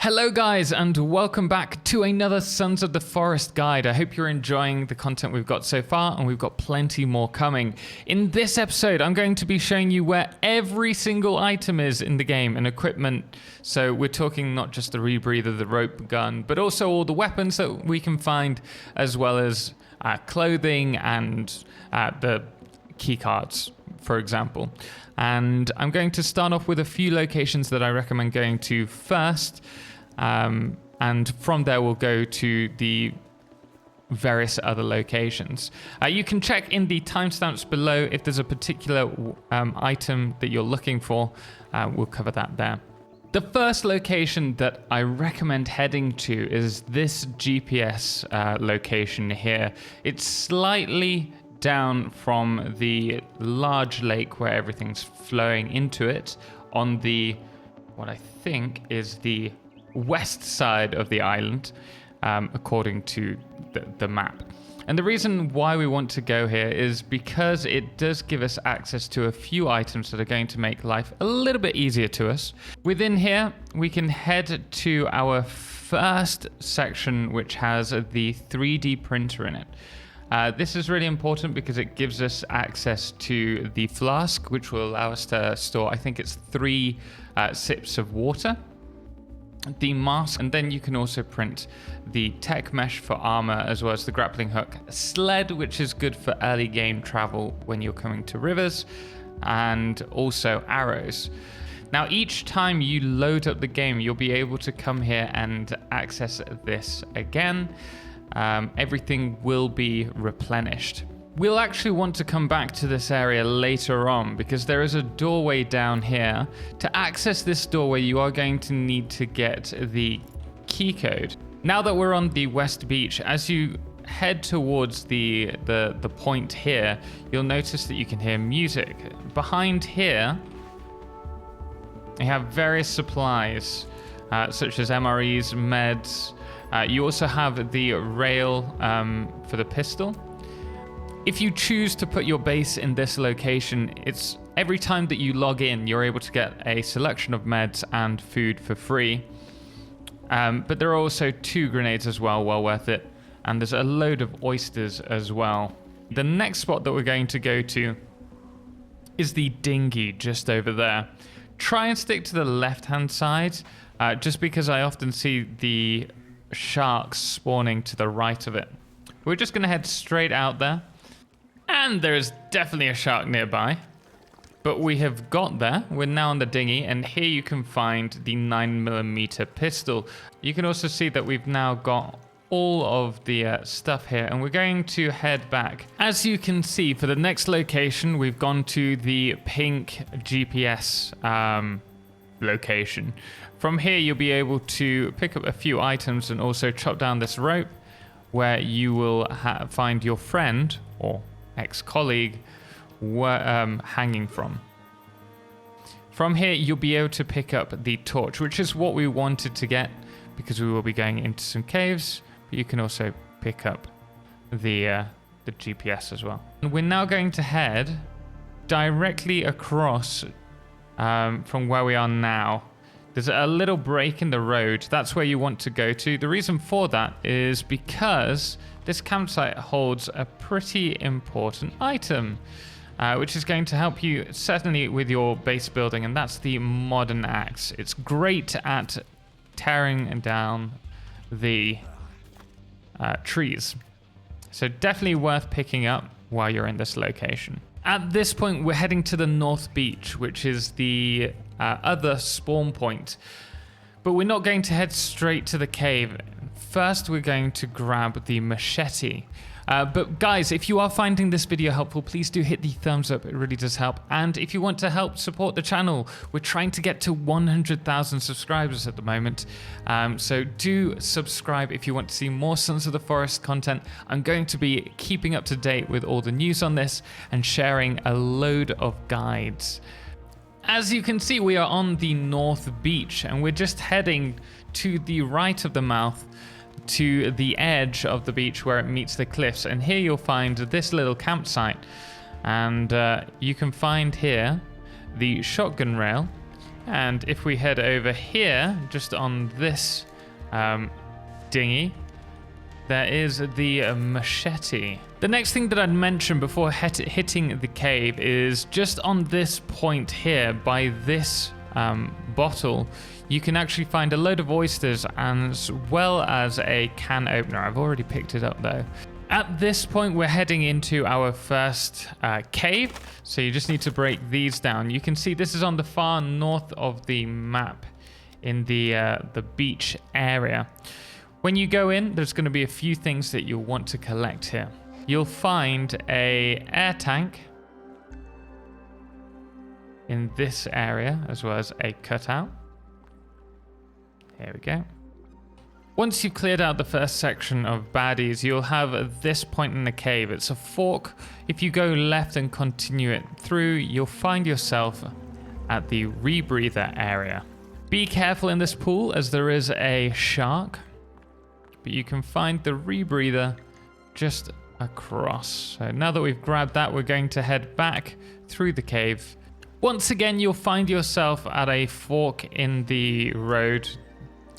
Hello guys, and welcome back to another Sons of the Forest guide. I hope you're enjoying the content we've got so far, and we've got plenty more coming. In this episode, I'm going to be showing you where every single item is in the game and equipment. So we're talking not just the Rebreather, the rope gun, but also all the weapons that we can find, as well as clothing and the keycards, for example. And I'm going to start off with a few locations that I recommend going to first. And from there, we'll go to the various other locations. You can check in the timestamps below if there's a particular item that you're looking for. We'll cover that there. The first location that I recommend heading to is this GPS location here. It's slightly down from the large lake where everything's flowing into it on the, what I think is the west side of the island, according to the map. And the reason why we want to go here is because it does give us access to a few items that are going to make life a little bit easier to us. Within here, we can head to our first section, which has the 3D printer in it. This is really important because it gives us access to the flask, which will allow us to store, I think it's 3 sips of water, the mask, and then you can also print the tech mesh for armor, as well as the grappling hook, sled, which is good for early game travel when you're coming to rivers, and also arrows. Now, each time you load up the game, you'll be able to come here and access this again. Everything will be replenished. We'll actually want to come back to this area later on because there is a doorway down here. To access this doorway, you are going to need to get the key code. Now that we're on the West Beach, as you head towards the point here, you'll notice that you can hear music. Behind here, we have various supplies, such as MREs, meds. You also have the rail for the pistol. If you choose to put your base in this location, it's every time that you log in, you're able to get a selection of meds and food for free. But there are also 2 grenades as well worth it. And there's a load of oysters as well. The next spot that we're going to go to is the dinghy just over there. Try and stick to the left-hand side, just because I often see the sharks spawning to the right of it. We're just going to head straight out there. And there's definitely a shark nearby. But we have got there. We're now on the dinghy, and here you can find the 9mm pistol. You can also see that we've now got all of the stuff here, and we're going to head back. As you can see, for the next location, we've gone to the pink GPS location. From here, you'll be able to pick up a few items and also chop down this rope where you will find your friend or ex-colleague hanging from. From here, you'll be able to pick up the torch, which is what we wanted to get because we will be going into some caves, but you can also pick up the GPS as well. And we're now going to head directly across from where we are now. There's a little break in the road. That's where you want to go to. The reason for that is because this campsite holds a pretty important item, which is going to help you certainly with your base building, and that's the modern axe. It's great at tearing down the trees. So definitely worth picking up while you're in this location. At this point, we're heading to the North Beach, which is the other spawn point. But we're not going to head straight to the cave. First, we're going to grab the machete. But guys, if you are finding this video helpful, please do hit the thumbs up. It really does help. And if you want to help support the channel, we're trying to get to 100,000 subscribers at the moment. So do subscribe if you want to see more Sons of the Forest content. I'm going to be keeping up to date with all the news on this and sharing a load of guides. As you can see, we are on the North Beach, and we're just heading to the right of the mouth to the edge of the beach where it meets the cliffs. And here you'll find this little campsite. And you can find here the shotgun rail And if we head over here, just on this dinghy, there is the Machete. The next thing that I'd mention before hitting the cave is just on this point here, by this bottle, you can actually find a load of oysters as well as a can opener. I've already picked it up though. At this point, we're heading into our first cave, so you just need to break these down. You can see this is on the far north of the map in the beach area. When you go in, there's going to be a few things that you'll want to collect here. You'll find a air tank in this area, as well as a cutout. Here we go. Once you've cleared out the first section of baddies, you'll have this point in the cave. It's a fork. If you go left and continue it through, you'll find yourself at the Rebreather area. Be careful in this pool, as there is a shark, but you can find the Rebreather just across. So now that we've grabbed that, we're going to head back through the cave. Once again, you'll find yourself at a fork in the road.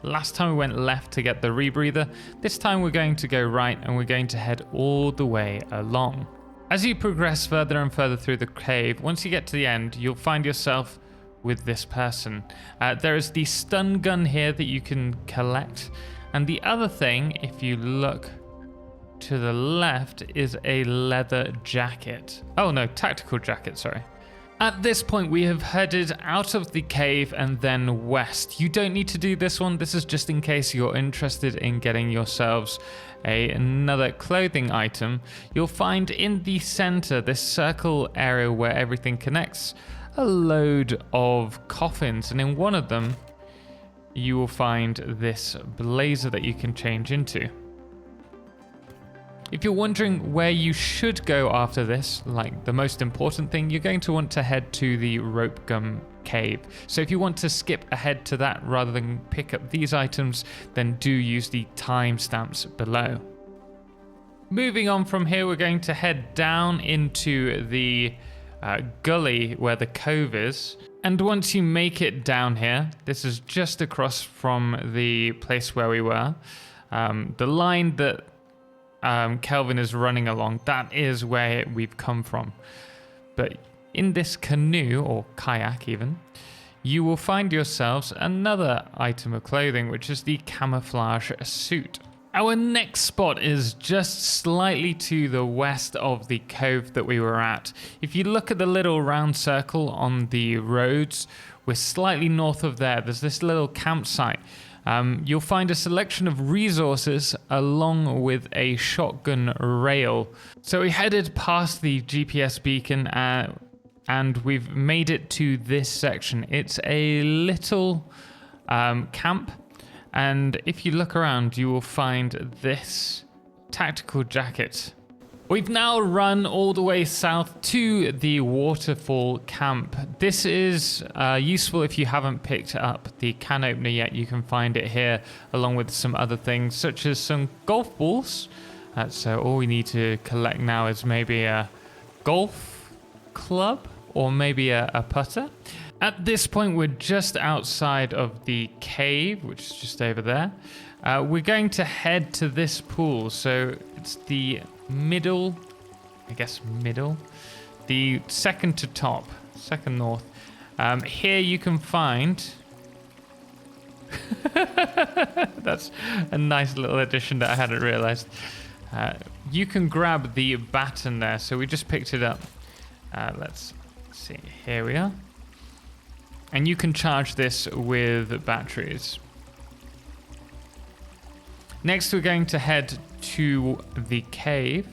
Last time we went left to get the Rebreather. This time we're going to go right, and we're going to head all the way along. As you progress further and further through the cave, once you get to the end, you'll find yourself with this person. There is the stun gun here that you can collect. And the other thing, if you look to the left, is a leather jacket. Oh no, tactical jacket, sorry. At this point, we have headed out of the cave and then west. You don't need to do this one. This is just in case you're interested in getting yourselves another clothing item. You'll find in the center, this circle area where everything connects, a load of coffins. And in one of them, you will find this blazer that you can change into. If you're wondering where you should go after this, like the most important thing, you're going to want to head to the rope gun cave. So if you want to skip ahead to that rather than pick up these items, then do use the timestamps below. Moving on from here, we're going to head down into the gully where the cove is. And once you make it down here, this is just across from the place where we were. The line that Kelvin is running along, that is where we've come from. But in this canoe, or kayak even, you will find yourselves another item of clothing, which is the camouflage suit. Our next spot is just slightly to the west of the cove that we were at. If you look at the little round circle on the roads, we're slightly north of there. There's this little campsite. You'll find a selection of resources along with a shotgun rail. So we headed past the GPS beacon and we've made it to this section. It's a little camp, and if you look around, you will find this tactical jacket. We've now run all the way south to the waterfall camp. This is useful if you haven't picked up the can opener yet. You can find it here along with some other things such as some golf balls. So all we need to collect now is maybe a golf club or maybe a putter. At this point, we're just outside of the cave, which is just over there. We're going to head to this pool. So it's the middle, the second to top, second north. Here you can find that's a nice little addition that I hadn't realized. You can grab the Baton there, so we just picked it up. Let's see, here we are, and you can charge this with batteries. Next, we're going to head to the cave,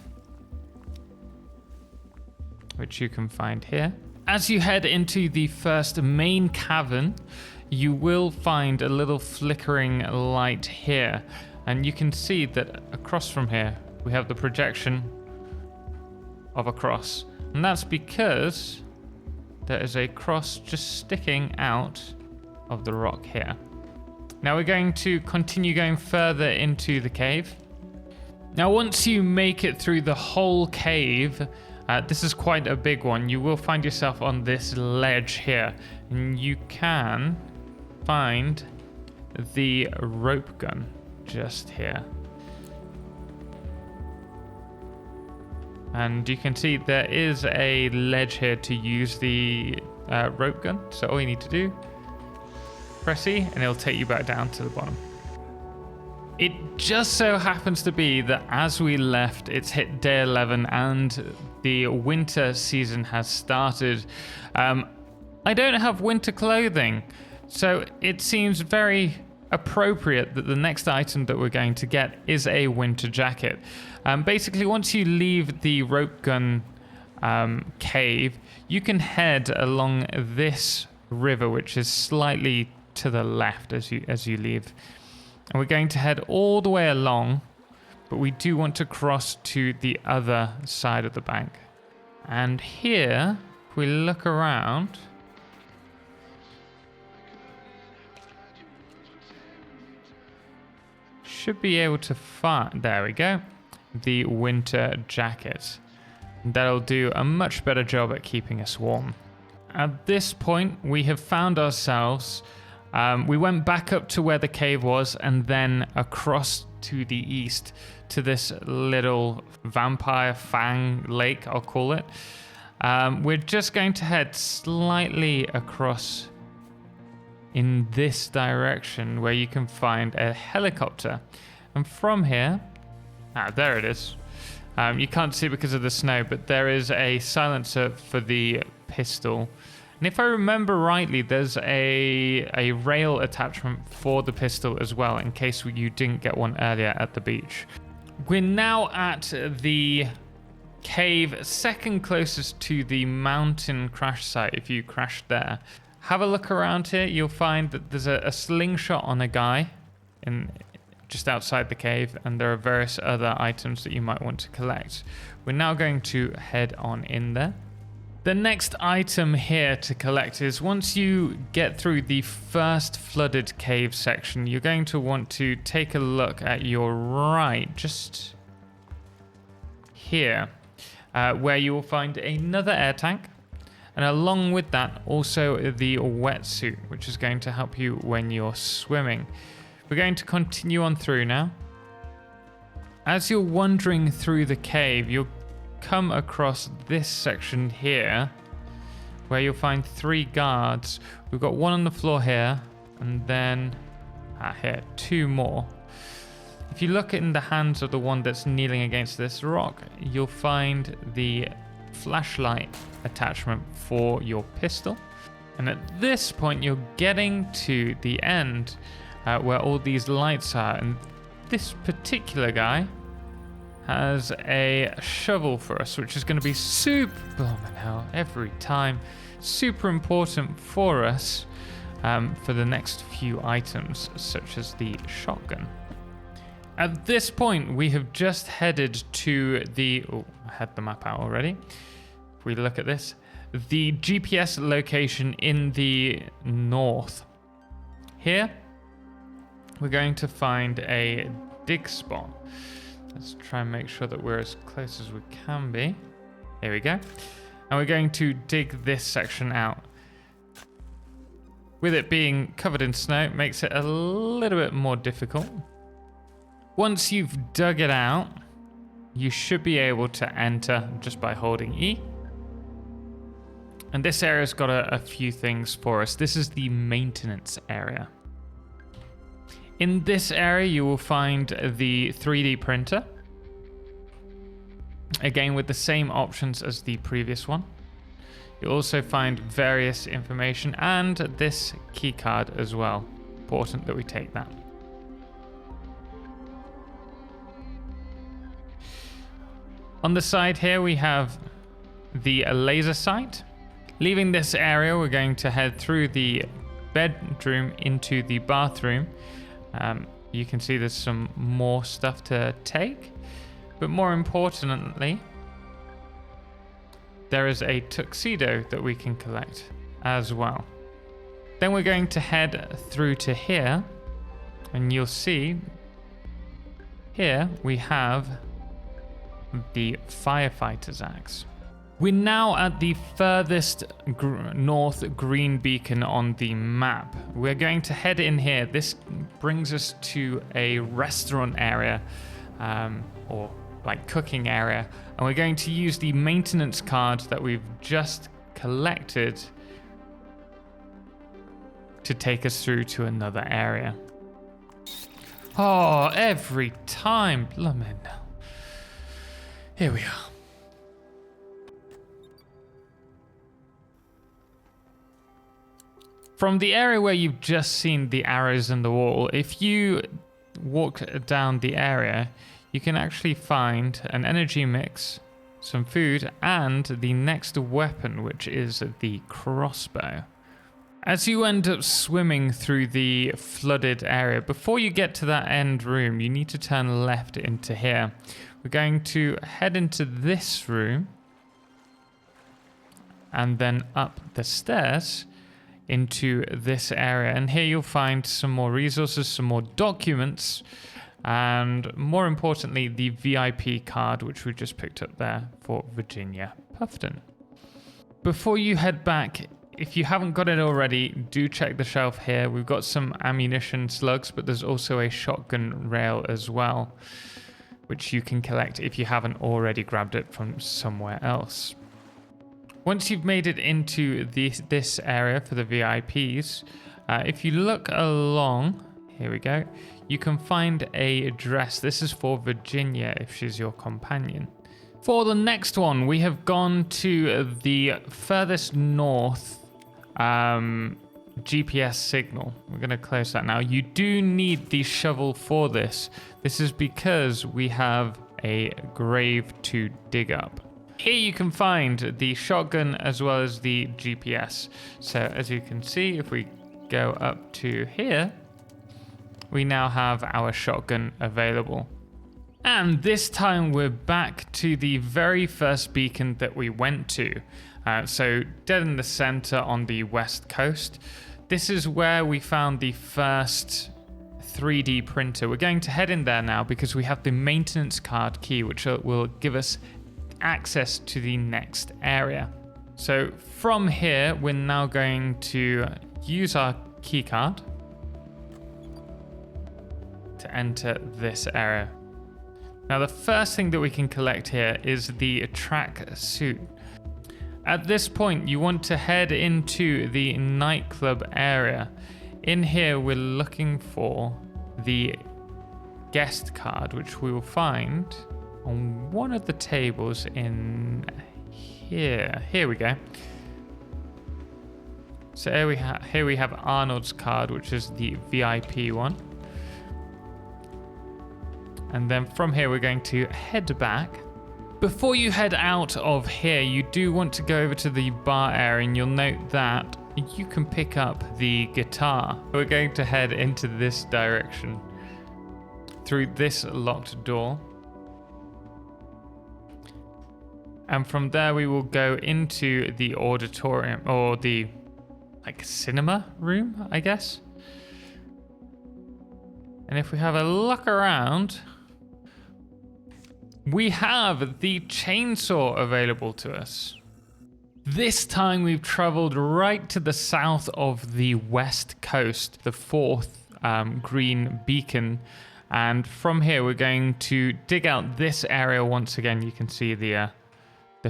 which you can find here. As you head into the first main cavern, you will find a little flickering light here. And you can see that across from here, we have the projection of a cross. And that's because there is a cross just sticking out of the rock here. Now we're going to continue going further into the cave. Now once you make it through the whole cave, This is quite a big one. You will find yourself on this ledge here, and you can find the rope gun just here. And you can see there is a ledge here to use the rope gun. So all you need to do, press E, and it'll take you back down to the bottom. It just so happens to be that as we left, it's hit day 11 and the winter season has started. I don't have winter clothing, so it seems very appropriate that the next item that we're going to get is a winter jacket. Basically, once you leave the rope gun cave, you can head along this river, which is slightly to the left as you leave. And we're going to head all the way along, but we do want to cross to the other side of the bank. And here, if we look around, should be able to find, there we go, the winter jacket. That'll do a much better job at keeping us warm. At this point, we have found ourselves, we went back up to where the cave was and then across to the east to this little vampire fang lake, I'll call it. We're just going to head slightly across in this direction where you can find a helicopter. And from here, there it is. You can't see it because of the snow, but there is a silencer for the pistol. And if I remember rightly, there's a rail attachment for the pistol as well, in case you didn't get one earlier at the beach. We're now at the cave second closest to the mountain crash site. If you crashed there, have a look around here. You'll find that there's a slingshot on a guy just outside the cave, and there are various other items that you might want to collect. We're now going to head on in there. The next item here to collect is once you get through the first flooded cave section, you're going to want to take a look at your right, just here, where you will find another air tank. And along with that, also the wetsuit, which is going to help you when you're swimming. We're going to continue on through now. As you're wandering through the cave, you'll come across this section here where you'll find 3 guards. We've got one on the floor here, and then here, 2 more. If you look in the hands of the one that's kneeling against this rock, you'll find the flashlight attachment for your pistol. And at this point, you're getting to the end where all these lights are, and this particular guy has a shovel for us, which is going to be super every time super important for us for the next few items, such as the shotgun. At this point, we have just headed to the I had the map out already. If we look at this, the GPS location in the north. Here we're going to find a dig spot. Let's try and make sure that we're as close as we can be. Here we go. And we're going to dig this section out. With it being covered in snow, it makes it a little bit more difficult. Once you've dug it out, you should be able to enter just by holding E. And this area's got a few things for us. This is the maintenance area. In this area, you will find the 3D printer. Again, with the same options as the previous one. You'll also find various information and this keycard as well. Important that we take that. On the side here, we have the laser sight. Leaving this area, we're going to head through the bedroom into the bathroom. You can see there's some more stuff to take, but more importantly, there is a tuxedo that we can collect as well. Then we're going to head through to here, and you'll see here we have the firefighter's axe. We're now at the furthest north green beacon on the map. We're going to head in here. This brings us to a restaurant area, or like cooking area. And we're going to use the maintenance card that we've just collected to take us through to another area. Oh, every time. Blimmin'. Here we are. From the area where you've just seen the arrows in the wall, if you walk down the area, you can actually find an energy mix, some food, and the next weapon, which is the crossbow. As you end up swimming through the flooded area, before you get to that end room, you need to turn left into here. We're going to head into this room and then up the stairs into this area, and here you'll find some more resources, some more documents, and more importantly the VIP card which we just picked up there for Virginia Puffton. Before you head back, if you haven't got it already, do check the shelf here. We've got some ammunition slugs, but there's also a shotgun rail as well, which you can collect if you haven't already grabbed it from somewhere else. Once you've made it into this area for the VIPs, if you look along, here we go, you can find a dress. This is for Virginia if she's your companion. For the next one, we have gone to the furthest north GPS signal. We're going to close that now. You do need the shovel for this. This is because we have a grave to dig up. Here you can find the shotgun as well as the GPS. So as you can see, if we go up to here, we now have our shotgun available. And this time we're back to the very first beacon that we went to. So dead in the center on the west coast. This is where we found the first 3D printer. We're going to head in there now because we have the maintenance card key, which will give us access to the next area. So from here, we're now going to use our keycard to enter this area. Now the first thing that we can collect here is the track suit. At this point, you want to head into the nightclub area. In here, we're looking for the guest card, which we will find on one of the tables in here. Here we go. So here we have Arnold's card, which is the VIP one. And then from here, we're going to head back. Before you head out of here, you do want to go over to the bar area, and you'll note that you can pick up the guitar. We're going to head into this direction through this locked door. And from there, we will go into the auditorium, or the cinema room, I guess. And if we have a look around, we have the chainsaw available to us. This time we've traveled right to the south of the west coast, the fourth green beacon. And from here, we're going to dig out this area once again. You can see the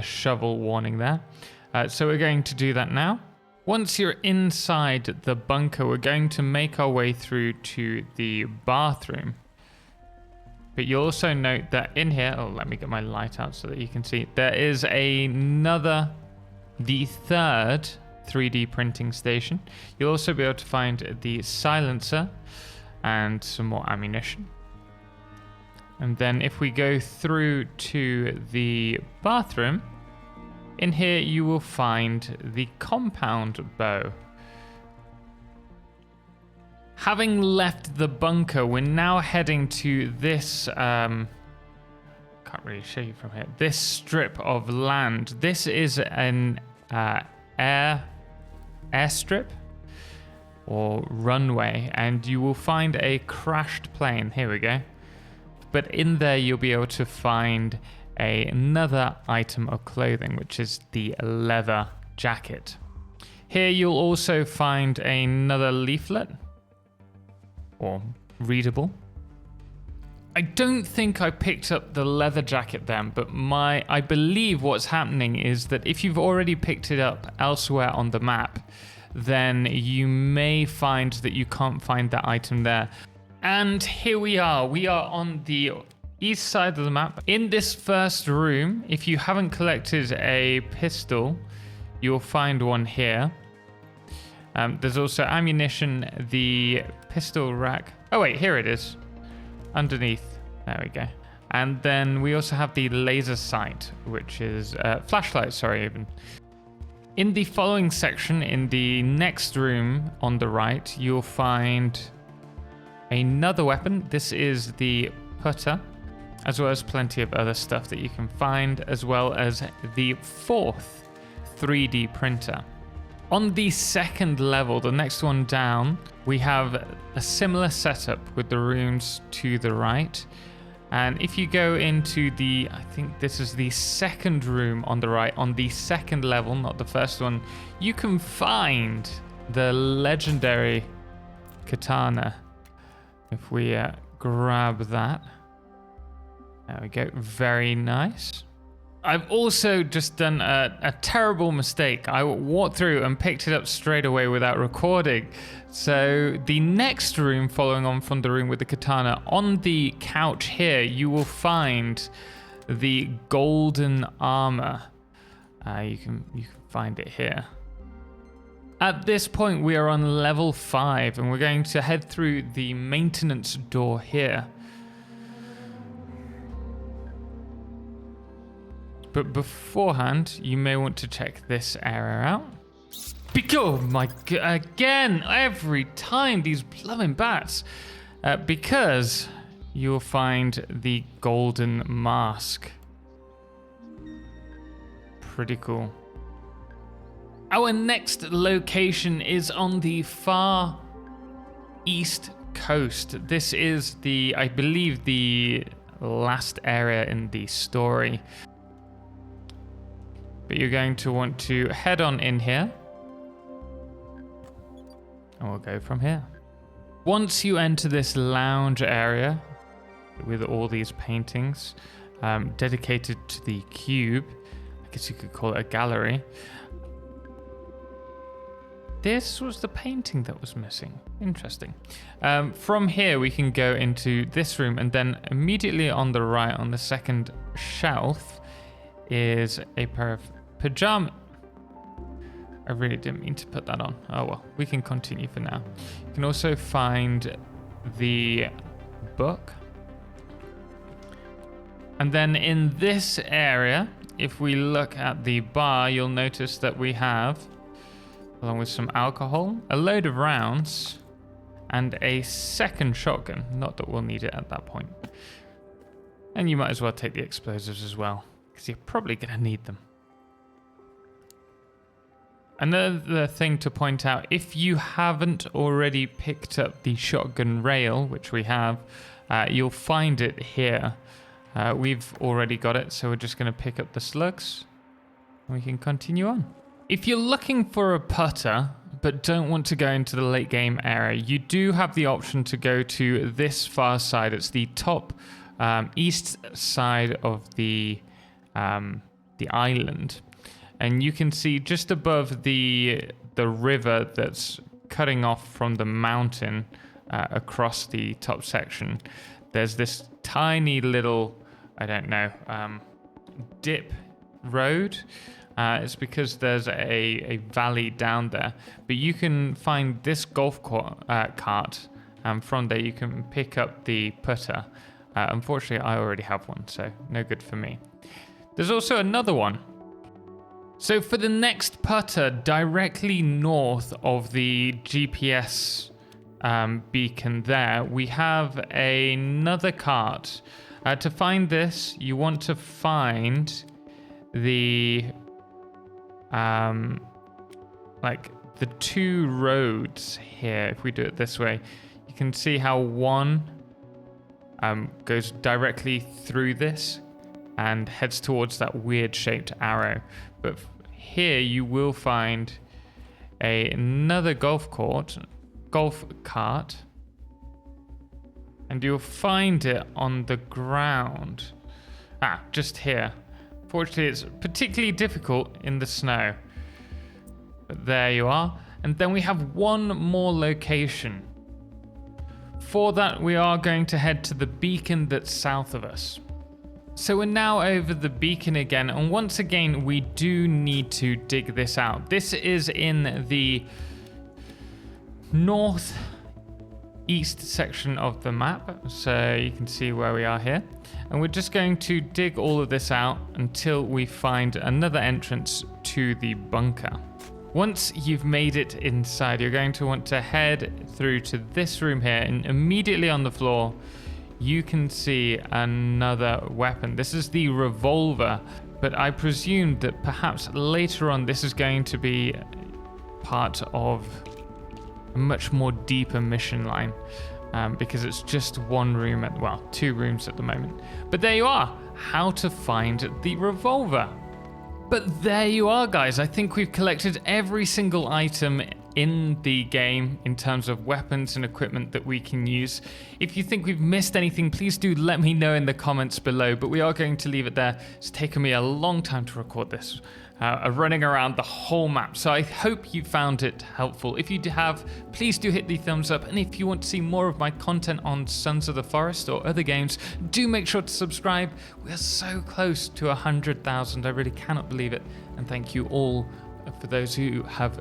shovel warning there. So we're going to do that now. Once you're inside the bunker, we're going to make our way through to the bathroom. But you'll also note that in here, let me get my light out so that you can see, there is the third 3D printing station. You'll also be able to find the silencer and some more ammunition. And then if we go through to the bathroom, in here you will find the compound bow. Having left the bunker, we're now heading to this, can't really show you from here, this strip of land. This is an airstrip or runway, and you will find a crashed plane. Here we go. But in there, you'll be able to find another item of clothing, which is the leather jacket. Here you'll also find another leaflet, or readable. I don't think I picked up the leather jacket then, but I believe what's happening is that if you've already picked it up elsewhere on the map, then you may find that you can't find that item there. And here we are on the east side of the map. In this first room, if you haven't collected a pistol, you'll find one here. There's also ammunition, the pistol rack. Oh wait, here it is. Underneath. There we go. And then we also have the laser sight, which is flashlight, sorry, even. In the following section, in the next room on the right, you'll find another weapon. This is the putter, as well as plenty of other stuff that you can find, as well as the fourth 3D printer. On the second level, the next one down, we have a similar setup with the rooms to the right. And if you go into I think this is the second room on the right, on the second level, not the first one, you can find the legendary Katana. If we grab that. There we go, very nice. I've also just done a terrible mistake. I walked through and picked it up straight away without recording. So the next room, following on from the room with the katana, on the couch here, you will find the golden armor. You can find it here. At this point, we are on level 5, and we're going to head through the maintenance door here. But beforehand, you may want to check this area out. Oh my god, again, every time, these blooming bats. Because you'll find the golden mask. Pretty cool. Our next location is on the far east coast. This is I believe, the last area in the story. But you're going to want to head on in here. And we'll go from here. Once you enter this lounge area with all these paintings dedicated to the cube, I guess you could call it a gallery. This was the painting that was missing. Interesting. From here, we can go into this room, and then immediately on the right, on the second shelf, is a pair of pajamas. I really didn't mean to put that on. Oh well, we can continue for now. You can also find the book. And then in this area, if we look at the bar, you'll notice that we have, along with some alcohol, a load of rounds, and a second shotgun. Not that we'll need it at that point. And you might as well take the explosives as well, because you're probably going to need them. Another thing to point out, if you haven't already picked up the shotgun rail, which we have, you'll find it here. We've already got it, so we're just going to pick up the slugs, and we can continue on. If you're looking for a putter, but don't want to go into the late game area, you do have the option to go to this far side. It's the top east side of the island. And you can see just above the river that's cutting off from the mountain across the top section, there's this tiny little, I don't know, dip road. It's because there's a valley down there. But you can find this golf cart, and from there you can pick up the putter. Unfortunately, I already have one, so no good for me. There's also another one. So for the next putter, directly north of the GPS beacon there, we have another cart. To find this, you want to find the the two roads here. If we do it this way, you can see how one goes directly through this, and heads towards that weird shaped arrow. But here you will find another golf cart, and you'll find it on the ground. Just here. Fortunately, it's particularly difficult in the snow. But there you are. And then we have one more location. For that, we are going to head to the beacon that's south of us. So we're now over the beacon again, and once again, we do need to dig this out. This is in the northeast section of the map, so you can see where we are here. And we're just going to dig all of this out until we find another entrance to the bunker. Once you've made it inside, you're going to want to head through to this room here, and immediately on the floor, you can see another weapon. This is the Revolver, but I presume that perhaps later on this is going to be part of a much more deeper mission line, because it's just one room two rooms at the moment. But there you are, how to find the Revolver. But there you are, guys. I think we've collected every single item in the game in terms of weapons and equipment that we can use. If you think we've missed anything, please do let me know in the comments below, but we are going to leave it there. It's taken me a long time to record this, running around the whole map, so I hope you found it helpful. If you have, please do hit the thumbs up, and if you want to see more of my content on Sons of the Forest or other games, do make sure to subscribe. We are so close to 100,000, I really cannot believe it, and thank you all for those who have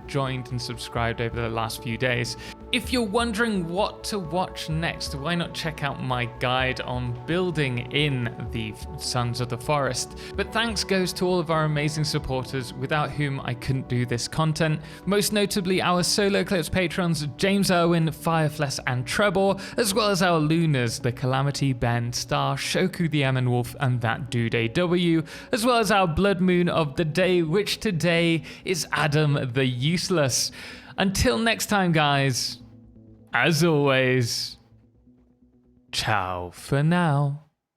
joined and subscribed over the last few days. If you're wondering what to watch next, why not check out my guide on building in the Sons of the Forest. But thanks goes to all of our amazing supporters, without whom I couldn't do this content. Most notably our Solo Clips patrons, James Irwin, Firefless and Trebor, as well as our Lunars, the Calamity, Ben, Star, Shoku the Emin Wolf, and that dude AW, as well as our Blood Moon of the day, which today is Adam the Useless. Until next time, guys, as always, ciao for now.